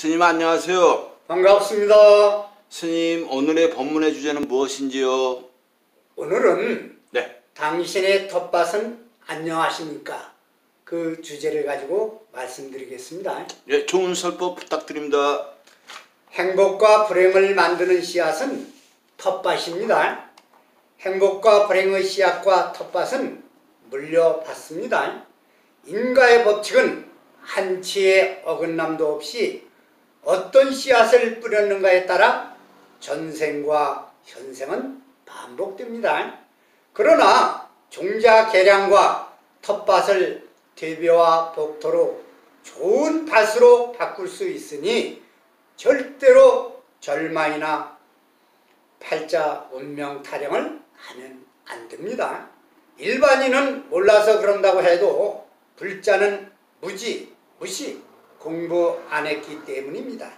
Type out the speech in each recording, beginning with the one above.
스님 안녕하세요. 반갑습니다. 스님 오늘의 법문의 주제는 무엇인지요? 오늘은 네. 당신의 텃밭은 안녕하십니까? 그 주제를 가지고 말씀드리겠습니다. 예, 좋은 설법 부탁드립니다. 행복과 불행을 만드는 씨앗은 텃밭입니다. 행복과 불행의 씨앗과 텃밭은 물려받습니다. 인과의 법칙은 한치의 어긋남도 없이 어떤 씨앗을 뿌렸는가에 따라 전생과 현생은 반복됩니다. 그러나 종자 개량과 텃밭을 대벼와 복토로 좋은 밭으로 바꿀 수 있으니 절대로 절망이나 팔자 운명 타령을 하면 안 됩니다. 일반인은 몰라서 그런다고 해도 불자는 무시, 공부 안 했기 때문입니다.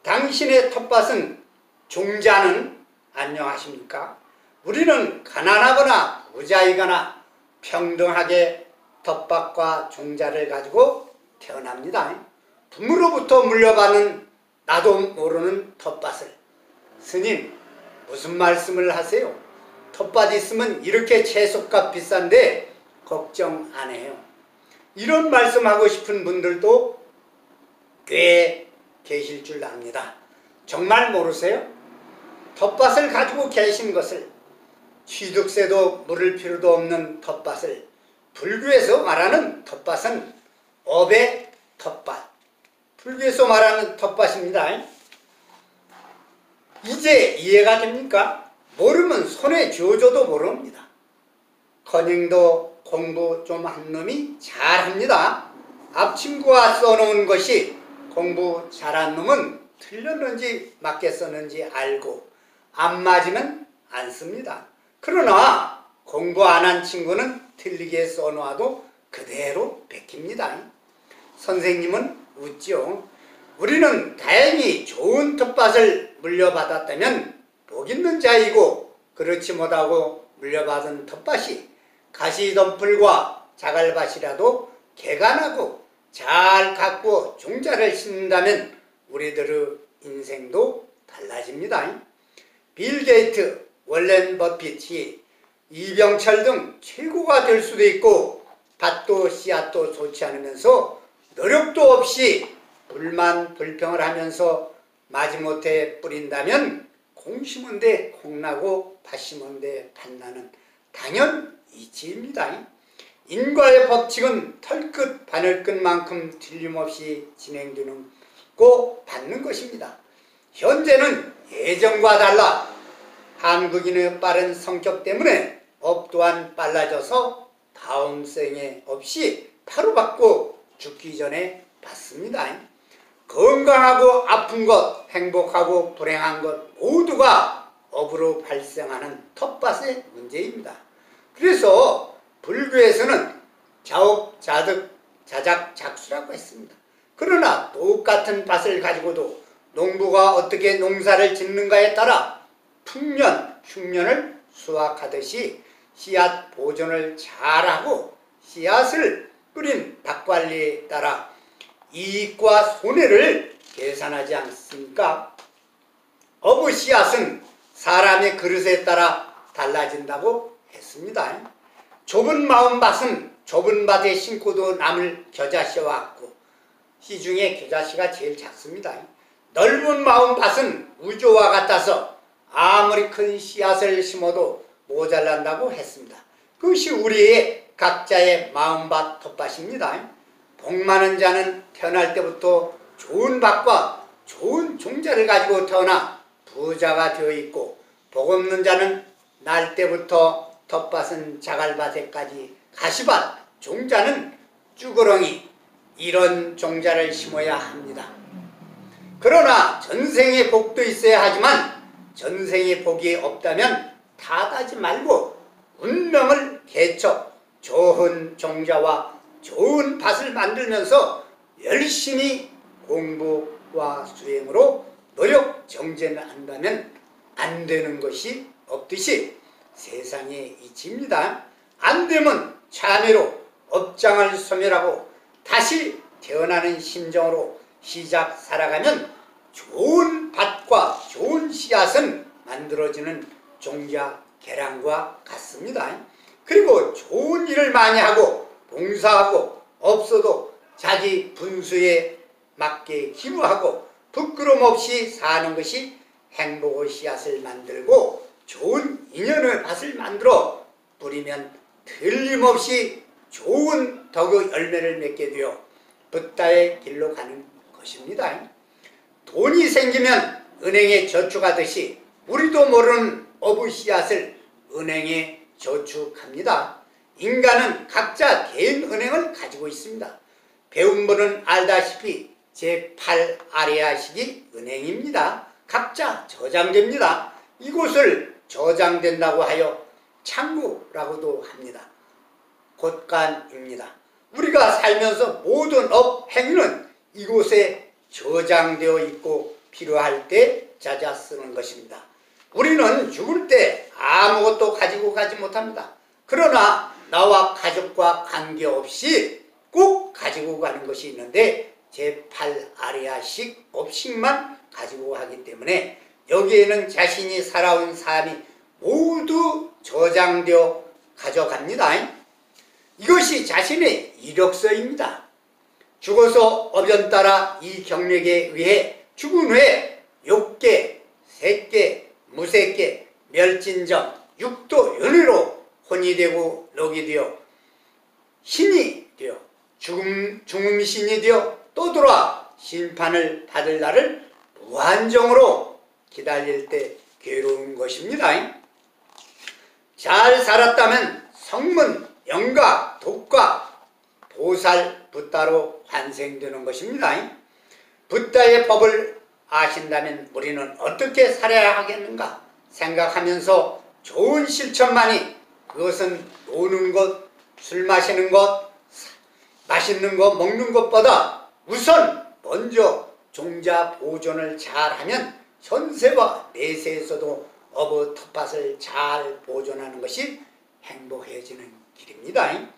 당신의 텃밭은 종자는 안녕하십니까? 우리는 가난하거나 부자이거나 평등하게 텃밭과 종자를 가지고 태어납니다. 부모로부터 물려받는 나도 모르는 텃밭을 스님 무슨 말씀을 하세요? 텃밭 있으면 이렇게 채소값 비싼데 걱정 안 해요. 이런 말씀하고 싶은 분들도 꽤 계실 줄 압니다. 정말 모르세요? 텃밭을 가지고 계신 것을 취득세도 물을 필요도 없는 텃밭을 불교에서 말하는 텃밭은 업의 텃밭, 불교에서 말하는 텃밭입니다. 이제 이해가 됩니까? 모르면 손에 쥐어줘도 모릅니다. 커닝도 공부 좀 한 놈이 잘합니다. 앞친구가 써놓은 것이 공부 잘한 놈은 틀렸는지 맞게 썼는지 알고 안 맞으면 안 씁니다. 그러나 공부 안 한 친구는 틀리게 써놓아도 그대로 베낍니다. 선생님은 웃죠. 우리는 다행히 좋은 텃밭을 물려받았다면 복 있는 자이고 그렇지 못하고 물려받은 텃밭이 가시덤불과 자갈밭이라도 개간하고 잘 가꾸어 종자를 심는다면 우리들의 인생도 달라집니다. 빌 게이트, 월렌 버핏이 이병철 등 최고가 될 수도 있고 밭도 씨앗도 좋지 않으면서 노력도 없이 불만 불평을 하면서 마지못해 뿌린다면 공 심은 데 콩나고 밭 심은 데 밭나는 당연 이치입니다. 인과의 법칙은 털끝 바늘끝만큼 틀림없이 진행되고 받는 것입니다. 현재는 예전과 달라 한국인의 빠른 성격 때문에 업 또한 빨라져서 다음 생에 없이 바로 받고 죽기 전에 받습니다. 건강하고 아픈 것, 행복하고 불행한 것 모두가 업으로 발생하는 텃밭의 문제입니다. 그래서 불교에서는 자업, 자득, 자작, 작수라고 했습니다. 그러나 똑같은 밭을 가지고도 농부가 어떻게 농사를 짓는가에 따라 풍년, 흉년을 수확하듯이 씨앗 보존을 잘하고 씨앗을 뿌린 밭관리에 따라 이익과 손해를 계산하지 않습니까? 어부 씨앗은 사람의 그릇에 따라 달라진다고 했습니다. 좁은 마음밭은 좁은 밭에 심고도 남을 겨자씨와같고 씨 중에 겨자씨가 제일 작습니다. 넓은 마음밭은 우주와 같아서 아무리 큰 씨앗을 심어도 모자란다고 했습니다. 그것이 우리의 각자의 마음밭 텃밭입니다. 복 많은 자는 태어날 때부터 좋은 밭과 좋은 종자를 가지고 태어나 부자가 되어 있고 복 없는 자는 날 때부터 텃밭은 자갈밭에까지 가시밭, 종자는 쭈그렁이 이런 종자를 심어야 합니다. 그러나 전생의 복도 있어야 하지만 전생의 복이 없다면 탓하지 말고 운명을 개척, 좋은 종자와 좋은 밭을 만들면서 열심히 공부와 수행으로 노력 정진을 한다면 안 되는 것이 없듯이 세상의 이치입니다. 안 되면 참회로 업장을 소멸하고 다시 태어나는 심정으로 시작 살아가면 좋은 밭과 좋은 씨앗은 만들어지는 종자 계량과 같습니다. 그리고 좋은 일을 많이 하고 봉사하고 없어도 자기 분수에 맞게 기부하고 부끄럼 없이 사는 것이 행복의 씨앗을 만들고 좋은 인연의 밭을 만들어 뿌리면 틀림없이 좋은 덕의 열매를 맺게 되어 붓다의 길로 가는 것입니다. 돈이 생기면 은행에 저축하듯이 우리도 모르는 어부 씨앗을 은행에 저축합니다. 인간은 각자 개인 은행을 가지고 있습니다. 배운 분은 알다시피 제8아레아식이 은행입니다. 각자 저장됩니다. 이곳을 저장된다고 하여 창구라고도 합니다. 곳간입니다. 우리가 살면서 모든 업 행위는 이곳에 저장되어 있고 필요할 때 찾아 쓰는 것입니다. 우리는 죽을 때 아무것도 가지고 가지 못합니다. 그러나 나와 가족과 관계없이 꼭 가지고 가는 것이 있는데 제8아레아식 업식만 가지고 가기 때문에 여기에는 자신이 살아온 삶이 모두 저장되어 가져갑니다. 이것이 자신의 이력서입니다. 죽어서 어변 따라 이 경력에 의해 죽은 후에 욕계, 색계, 무색계, 멸진정, 육도 연회로 혼이 되고 녹이 되어 신이 되어 중음신이 되어 또 돌아 심판을 받을 날을 무한정으로 기다릴 때 괴로운 것입니다. 잘 살았다면 성문, 영가, 독가, 보살, 붓다로 환생되는 것입니다. 붓다의 법을 아신다면 우리는 어떻게 살아야 하겠는가 생각하면서 좋은 실천만이 그것은 노는 것, 술 마시는 것, 맛있는 것 먹는 것보다 우선 먼저 종자 보존을 잘하면 현세와 내세에서도 어부 텃밭을 잘 보존하는 것이 행복해지는 길입니다.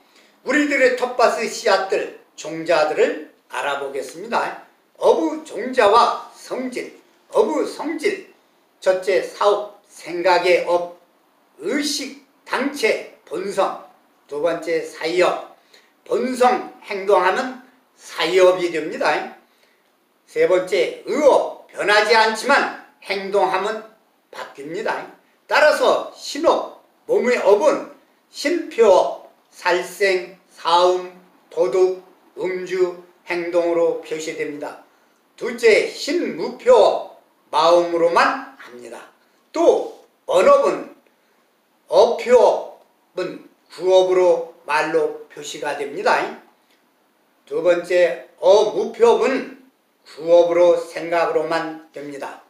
우리들의 텃밭의 씨앗들, 종자들을 알아보겠습니다. 어부 종자와 성질, 어부 성질, 첫째 사업, 생각의 업, 의식, 당체, 본성, 두 번째 사이업, 본성 행동하면 사이업이 됩니다. 세 번째 의업, 변하지 않지만 행동하면 바뀝니다. 따라서 신업, 몸의 업은 신표업, 살생, 사음, 도둑, 음주, 행동으로 표시됩니다. 둘째 신무표업, 마음으로만 합니다. 또 언업은 어표업은 구업으로 말로 표시가 됩니다. 두 번째 어무표업은 구업으로 생각으로만 됩니다.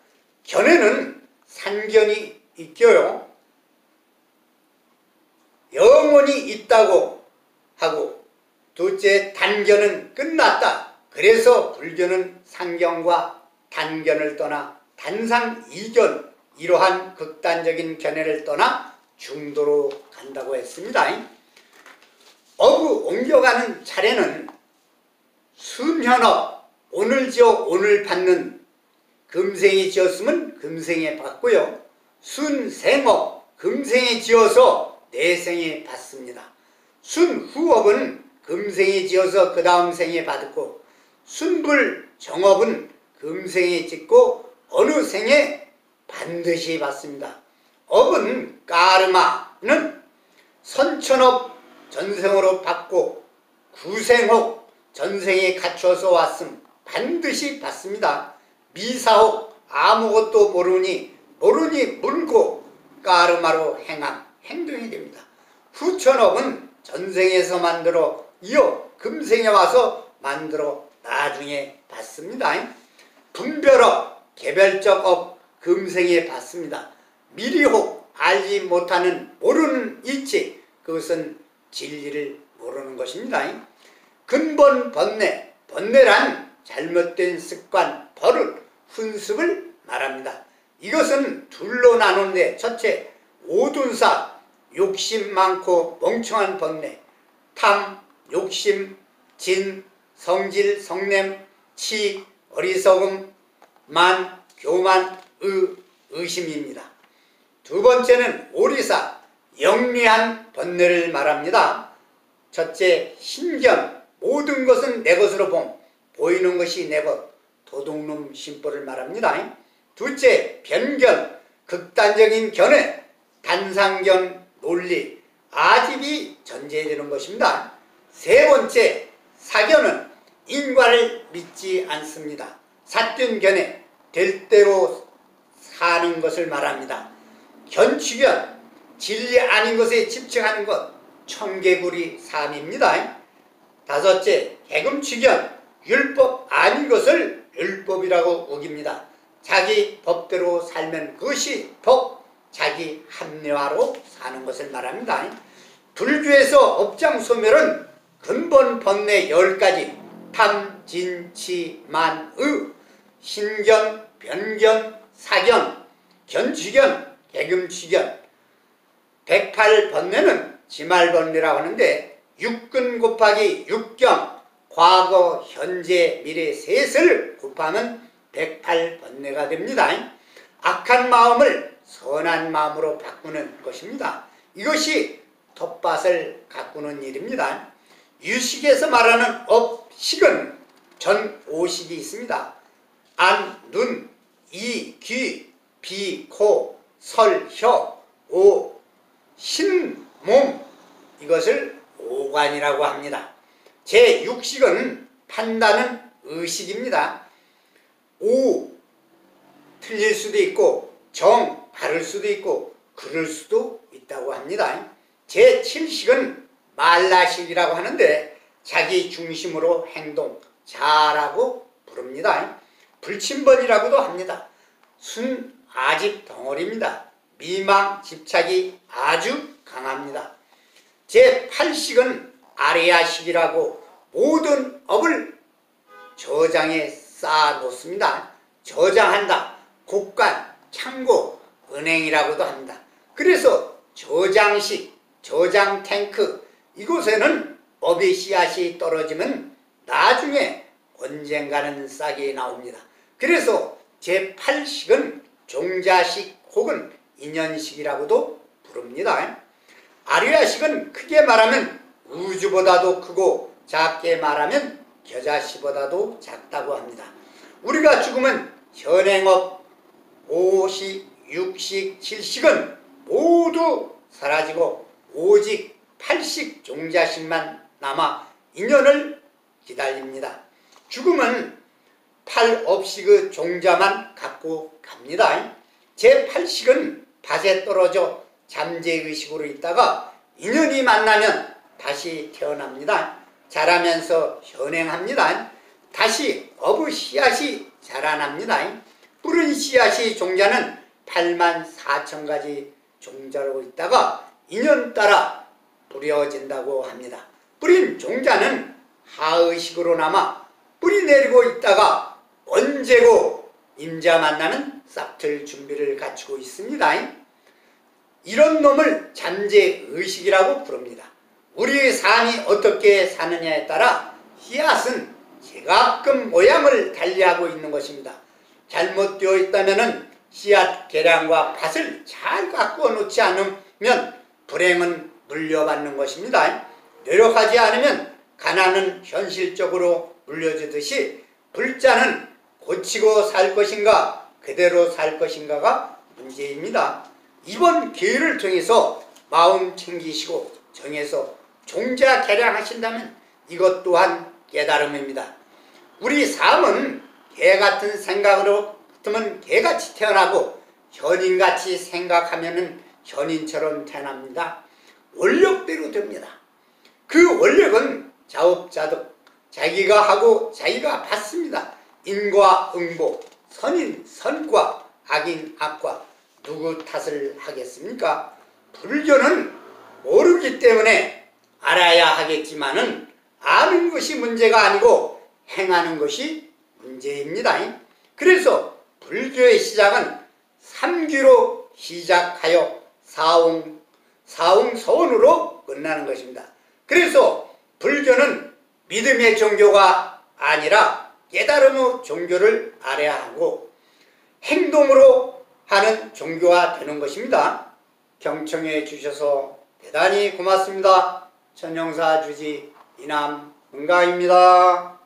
견해는 산견이 있고요. 영원히 있다고 하고 둘째 단견은 끝났다. 그래서 불교는 상견과 단견을 떠나 단상이견 이러한 극단적인 견해를 떠나 중도로 간다고 했습니다. 어부 옮겨가는 차례는 순현업, 오늘 지어 오늘 받는 금생이 지었으면 금생에 받고요. 순생업, 금생에 지어서 내생에 받습니다. 순후업은 금생에 지어서 그 다음 생에 받고 순불정업은 금생에 짓고 어느 생에 반드시 받습니다. 업은 까르마는 선천업 전생으로 받고 구생업 전생에 갖춰서 왔음 반드시 받습니다. 미사업 아무것도 모르니 물고 까르마로 행함 행동이 됩니다. 후천업은 전생에서 만들어 이어 금생에 와서 만들어 나중에 받습니다. 분별업 개별적 업 금생에 받습니다. 미리혹 알지 못하는 모르는 이치 그것은 진리를 모르는 것입니다. 근본 번뇌, 번뇌란 잘못된 습관, 버릇, 훈습을 말합니다. 이것은 둘로 나누는데 첫째 오둔사, 욕심 많고 멍청한 번뇌, 탐, 욕심, 진, 성질, 성냄, 치, 어리석음, 만, 교만, 의심입니다. 두 번째는 오리사, 영리한 번뇌를 말합니다. 첫째, 신견, 모든 것은 내 것으로 보이는 것이 내 것, 도둑놈 심보를 말합니다. 둘째, 변견, 극단적인 견해, 단상견, 논리, 아집이 전제되는 것입니다. 세 번째, 사견은 인과를 믿지 않습니다. 사견견에 될 대로 사는 것을 말합니다. 견취견, 진리 아닌 것에 집착하는 것, 청개구리 삶입니다. 다섯째, 개금취견, 율법 아닌 것을 율법이라고 우깁니다. 자기 법대로 살면 그것이 법, 자기 합리화로 사는 것을 말합니다. 불교에서 업장소멸은 근본 번뇌 10가지, 탐, 진, 치, 만, 신견, 변견, 사견, 견취견, 개금취견, 108번뇌는 지말번뇌라고 하는데 육근 곱하기 육경, 과거, 현재, 미래 셋을 곱하면 108번뇌가 됩니다. 악한 마음을 선한 마음으로 바꾸는 것입니다. 이것이 텃밭을 가꾸는 일입니다. 유식에서 말하는 업식은 전 5식이 있습니다. 안, 눈, 이, 귀, 비, 코, 설, 혀, 오, 신, 몸, 이것을 오관이라고 합니다. 제6식은 판단은 의식입니다. 오, 틀릴 수도 있고 정, 바를 수도 있고 그럴 수도 있다고 합니다. 제7식은 말라식이라고 하는데 자기 중심으로 행동, 자라고 부릅니다. 불침번이라고도 합니다. 순, 아집 덩어리입니다. 미망, 집착이 아주 강합니다. 제8식은 아리아식이라고 모든 업을 저장에 쌓아 놓습니다. 저장한다. 곡간, 창고, 은행이라고도 합니다. 그래서 저장식, 저장 탱크, 이곳에는 업의 씨앗이 떨어지면 나중에 언젠가는 싹이 나옵니다. 그래서 제8식은 종자식 혹은 인연식이라고도 부릅니다. 아리아식은 크게 말하면 우주보다도 크고 작게 말하면 겨자씨보다도 작다고 합니다. 우리가 죽으면 현행업 5식, 6식, 7식은 모두 사라지고 오직 8식 종자식만 남아 인연을 기다립니다. 죽음은 8 없이 그 종자만 갖고 갑니다. 제8식은 밭에 떨어져 잠재의식으로 있다가 인연이 만나면 다시 태어납니다. 자라면서 현행합니다. 다시 업의 씨앗이 자라납니다. 뿌린 씨앗이 종자는 84,000가지 종자로 있다가 인연 따라 뿌려진다고 합니다. 뿌린 종자는 하의식으로 남아 뿌리 내리고 있다가 언제고 임자 만나면 싹틀 준비를 갖추고 있습니다. 이런 놈을 잠재의식이라고 부릅니다. 우리의 삶이 어떻게 사느냐에 따라 씨앗은 제각각 모양을 달리하고 있는 것입니다. 잘못되어 있다면 씨앗 계량과 밭을 잘 가꾸어 놓지 않으면 불행은 물려받는 것입니다. 노력하지 않으면 가난은 현실적으로 물려주듯이 불자는 고치고 살 것인가 그대로 살 것인가가 문제입니다. 이번 기회를 통해서 마음 챙기시고 정해서 종자 개량하신다면 이것 또한 깨달음입니다. 우리 삶은 개같은 생각으로 같으면 개같이 태어나고 현인같이 생각하면 현인처럼 태어납니다. 원력대로 됩니다. 그 원력은 자업자득, 자기가 하고 자기가 받습니다. 인과 응보, 선인 선과, 악인 악과, 누구 탓을 하겠습니까? 불교는 모르기 때문에 알아야 하겠지만은 아는 것이 문제가 아니고 행하는 것이 문제입니다. 그래서 불교의 시작은 삼귀로 시작하여 사웅서원으로 끝나는 것입니다. 그래서 불교는 믿음의 종교가 아니라 깨달음의 종교를 알아야 하고 행동으로 하는 종교가 되는 것입니다. 경청해 주셔서 대단히 고맙습니다. 천영사 주지 이남 은가입니다.